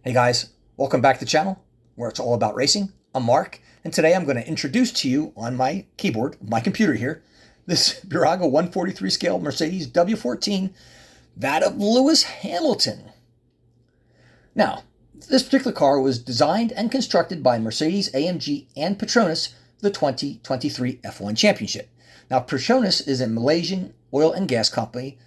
Hey guys, welcome back to the channel where it's all about racing. I'm Mark, and today I'm going to introduce to you on my keyboard, my computer here, this Bburago 143 scale Mercedes W14, that of Lewis Hamilton. Now, this particular car was designed and constructed by Mercedes, AMG, and Petronas for the 2023 F1 Championship. Now, Petronas is a Malaysian oil and gas company,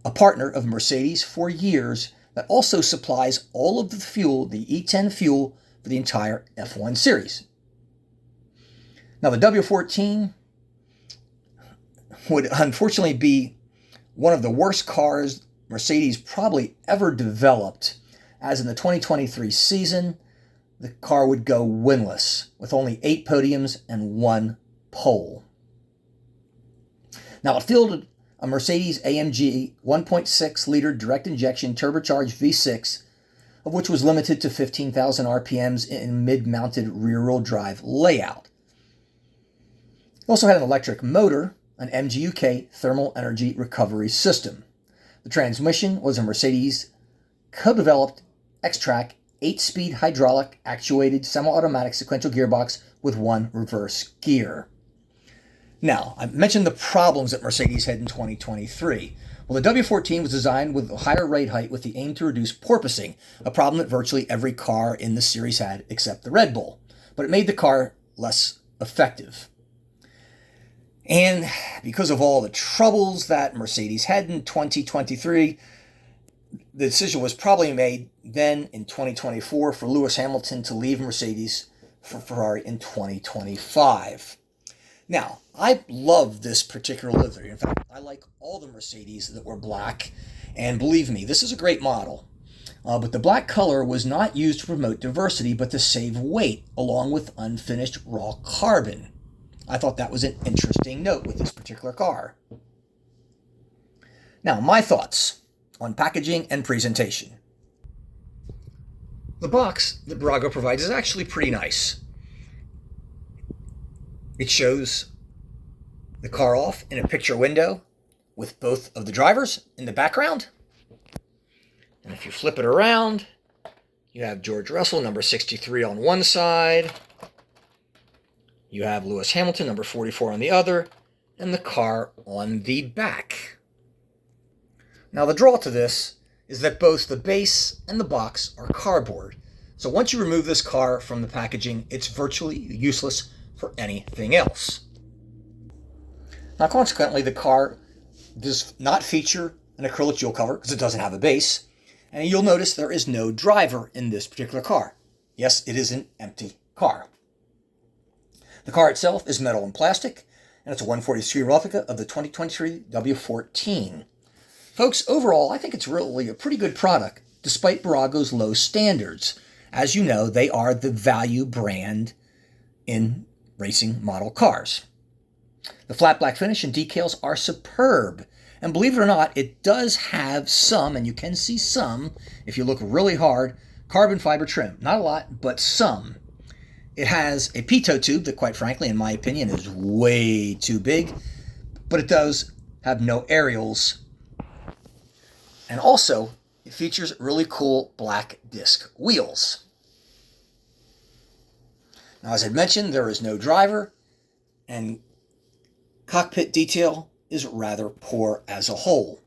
a partner of Mercedes for years, that also supplies all of the fuel, the E10 fuel, for the entire F1 series. Now, the W14 would unfortunately be one of the worst cars Mercedes probably ever developed, as in the 2023 season, the car would go winless with only 8 podiums and 1 pole. Now, it fielded a Mercedes AMG 1.6-liter direct injection turbocharged V6, of which was limited to 15,000 RPMs in mid-mounted rear-wheel drive layout. It also had an electric motor, an MGUK thermal energy recovery system. The transmission was a Mercedes co-developed X-Track 8-speed hydraulic actuated semi-automatic sequential gearbox with 1 reverse gear. Now, I mentioned the problems that Mercedes had in 2023. Well, the W14 was designed with a higher rate height with the aim to reduce porpoising, a problem that virtually every car in the series had except the Red Bull. But it made the car less effective. And because of all the troubles that Mercedes had in 2023, the decision was probably made then in 2024 for Lewis Hamilton to leave Mercedes for Ferrari in 2025. Now, I love this particular livery. In fact, I like all the Mercedes that were black. And believe me, this is a great model. But the black color was not used to promote diversity, but to save weight, along with unfinished raw carbon. I thought that was an interesting note with this particular car. Now, my thoughts on packaging and presentation. The box that Bburago provides is actually pretty nice. It shows the car off in a picture window with both of the drivers in the background. And if you flip it around, you have George Russell, number 63 on one side. You have Lewis Hamilton, number 44 on the other, and the car on the back. Now, the draw to this is that both the base and the box are cardboard. So once you remove this car from the packaging, it's virtually useless for anything else. Now, consequently, the car does not feature an acrylic jewel cover because it doesn't have a base. And you'll notice there is no driver in this particular car. Yes, it is an empty car. The car itself is metal and plastic, and it's a 143 replica of the 2023 W14. Folks, overall, I think it's really a pretty good product, despite Bburago's low standards. As you know, they are the value brand in racing model cars. The flat black finish and decals are superb. And believe it or not, it does have some, and you can see some, if you look really hard, carbon fiber trim. Not a lot, but some. It has a pitot tube that, quite frankly, in my opinion, is way too big. But it does have no aerials. And also, it features really cool black disc wheels. Now, as I mentioned, there is no driver, and cockpit detail is rather poor as a whole.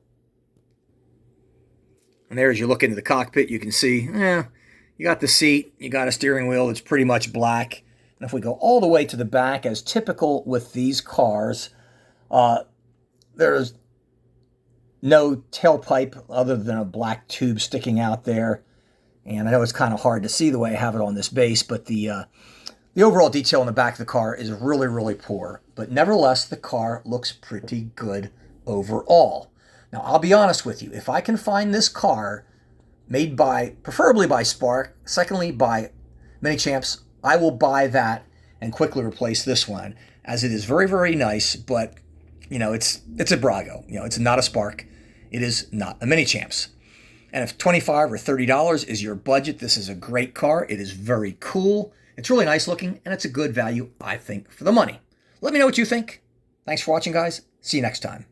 And there, as you look into the cockpit, you can see, you got the seat, you got a steering wheel that's pretty much black. And if we go all the way to the back, as typical with these cars, there's no tailpipe other than a black tube sticking out there. And I know it's kind of hard to see the way I have it on this base, but the overall detail in the back of the car is really, really poor. But nevertheless, the car looks pretty good overall. Now, I'll be honest with you. If I can find this car made preferably by Spark, secondly by Mini Champs, I will buy that and quickly replace this one, as it is very, very nice. But, it's a Bburago. It's not a Spark. It is not a Mini Champs. And if $25 or $30 is your budget, this is a great car. It is very cool. It's really nice looking, and it's a good value, I think, for the money. Let me know what you think. Thanks for watching, guys. See you next time.